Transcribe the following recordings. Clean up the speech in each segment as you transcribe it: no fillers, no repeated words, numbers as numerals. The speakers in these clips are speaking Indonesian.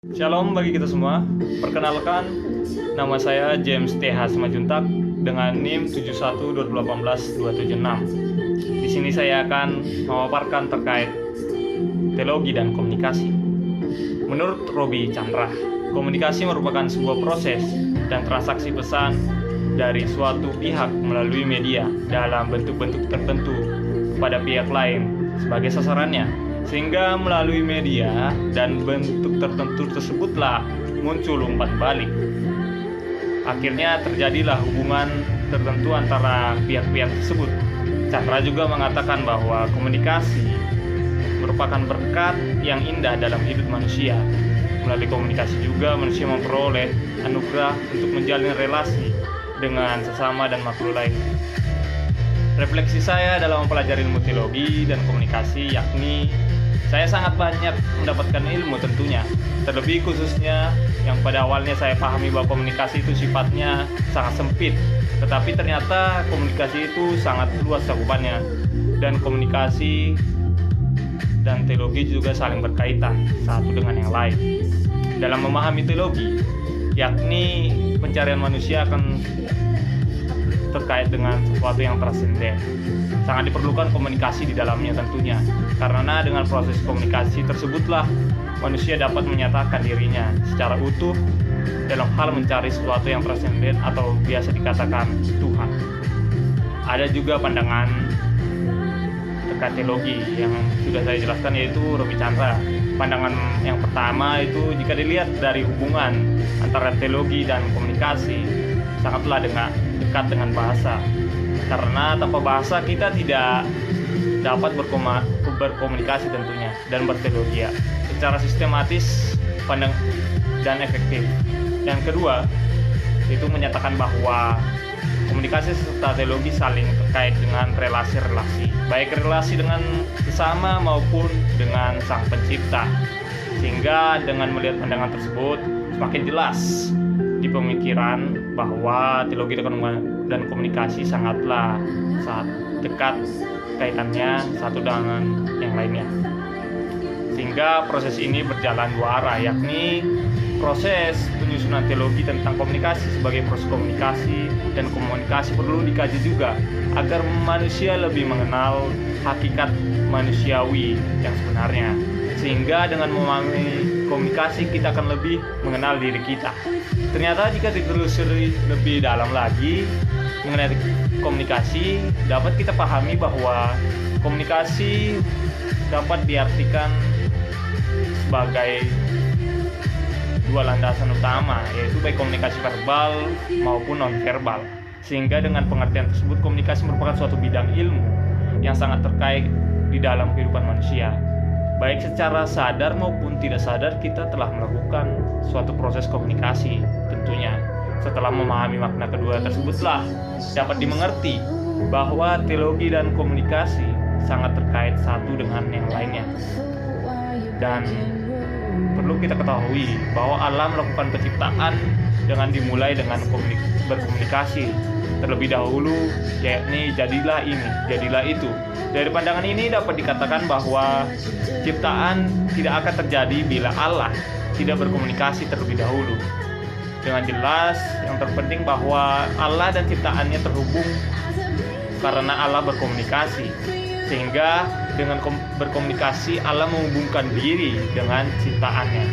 Shalom bagi kita semua. Perkenalkan, nama saya James TH Semajuntak dengan NIM 712018-276. Di sini saya akan memaparkan terkait teologi dan komunikasi. Menurut Robi Chandra, komunikasi merupakan sebuah proses dan transaksi pesan dari suatu pihak melalui media dalam bentuk-bentuk tertentu pada pihak lain sebagai sasarannya, sehingga melalui media dan bentuk tertentu tersebutlah muncul umpan balik. Akhirnya terjadilah hubungan tertentu antara pihak-pihak tersebut. Chandra juga mengatakan bahwa komunikasi merupakan berkat yang indah dalam hidup manusia. Melalui komunikasi juga manusia memperoleh anugerah untuk menjalin relasi dengan sesama dan makhluk lain. Refleksi saya dalam mempelajari ilmu teologi dan komunikasi yakni saya sangat banyak mendapatkan ilmu tentunya, terlebih khususnya yang pada awalnya saya pahami bahwa komunikasi itu sifatnya sangat sempit, tetapi ternyata komunikasi itu sangat luas cakupannya, dan komunikasi dan teologi juga saling berkaitan satu dengan yang lain. Dalam memahami teologi, yakni pencarian manusia akan terkait dengan sesuatu yang transenden. Sangat diperlukan komunikasi di dalamnya tentunya, karena dengan proses komunikasi tersebutlah manusia dapat menyatakan dirinya secara utuh dalam hal mencari sesuatu yang transenden atau biasa dikatakan Tuhan. Ada juga pandangan terkait teologi yang sudah saya jelaskan, yaitu Robi Chandra. Pandangan yang pertama itu jika dilihat dari hubungan antara teologi dan komunikasi sangatlah dekat dengan bahasa, karena tanpa bahasa kita tidak dapat berkomunikasi tentunya dan berteologi secara sistematis, pandang dan efektif. Yang kedua itu menyatakan bahwa komunikasi serta teologi saling terkait dengan relasi-relasi, baik relasi dengan sesama maupun dengan Sang Pencipta, sehingga dengan melihat pandangan tersebut semakin jelas di pemikiran bahwa teologi dan komunikasi sangat dekat kaitannya satu dengan yang lainnya, sehingga proses ini berjalan dua arah, yakni proses penyusunan teologi tentang komunikasi sebagai proses komunikasi, dan komunikasi perlu dikaji juga agar manusia lebih mengenal hakikat manusiawi yang sebenarnya, sehingga dengan memahami komunikasi kita akan lebih mengenal diri kita. Ternyata jika ditelusuri lebih dalam lagi mengenai komunikasi, dapat kita pahami bahwa komunikasi dapat diartikan sebagai dua landasan utama, yaitu baik komunikasi verbal maupun non-verbal. Sehingga dengan pengertian tersebut, komunikasi merupakan suatu bidang ilmu yang sangat terkait di dalam kehidupan manusia. Baik secara sadar maupun tidak sadar, kita telah melakukan suatu proses komunikasi tentunya. Setelah memahami makna kedua tersebutlah dapat dimengerti bahwa teologi dan komunikasi sangat terkait satu dengan yang lainnya. Dan perlu kita ketahui bahwa Allah melakukan penciptaan dengan dimulai dengan berkomunikasi terlebih dahulu, yakni jadilah ini, jadilah itu. Dari pandangan ini dapat dikatakan bahwa ciptaan tidak akan terjadi bila Allah tidak berkomunikasi terlebih dahulu. Dengan jelas, yang terpenting bahwa Allah dan ciptaannya terhubung karena Allah berkomunikasi, sehingga dengan berkomunikasi Allah menghubungkan diri dengan ciptaannya.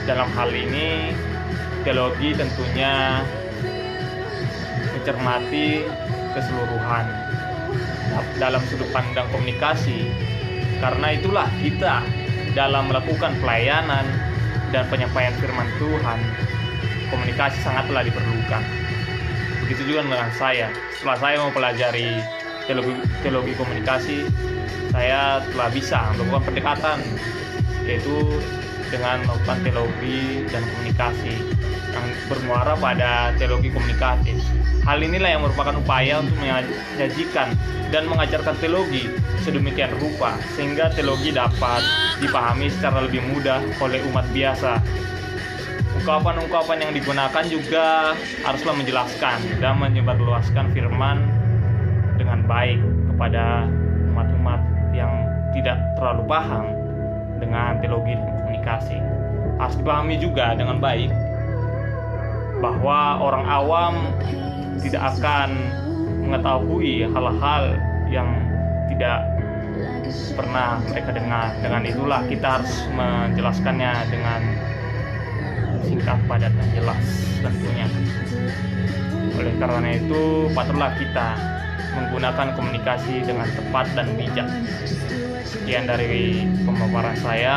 Dalam hal ini, teologi tentunya mencermati keseluruhan dalam sudut pandang komunikasi. Karena itulah kita dalam melakukan pelayanan dan penyampaian firman Tuhan, komunikasi sangatlah diperlukan. Begitu juga dengan saya. Setelah saya mempelajari teologi komunikasi, saya telah bisa melakukan pendekatan, yaitu dengan melakukan teologi dan komunikasi yang bermuara pada teologi komunikatif. Hal inilah yang merupakan upaya untuk menyajikan dan mengajarkan teologi sedemikian rupa sehingga teologi dapat dipahami secara lebih mudah oleh umat biasa. Ungkapan-ungkapan yang digunakan juga haruslah menjelaskan dan menyebarluaskan firman dengan baik kepada umat-umat yang tidak terlalu paham dengan teologi dan komunikasi. Harus dipahami juga dengan baik bahwa orang awam tidak akan mengetahui hal-hal yang tidak pernah mereka dengar. Dengan itulah kita harus menjelaskannya dengan singkat, padat, dan jelas tentunya. Oleh karena itu, patutlah kita menggunakan komunikasi dengan tepat dan bijak. Sekian dari pemaparan saya.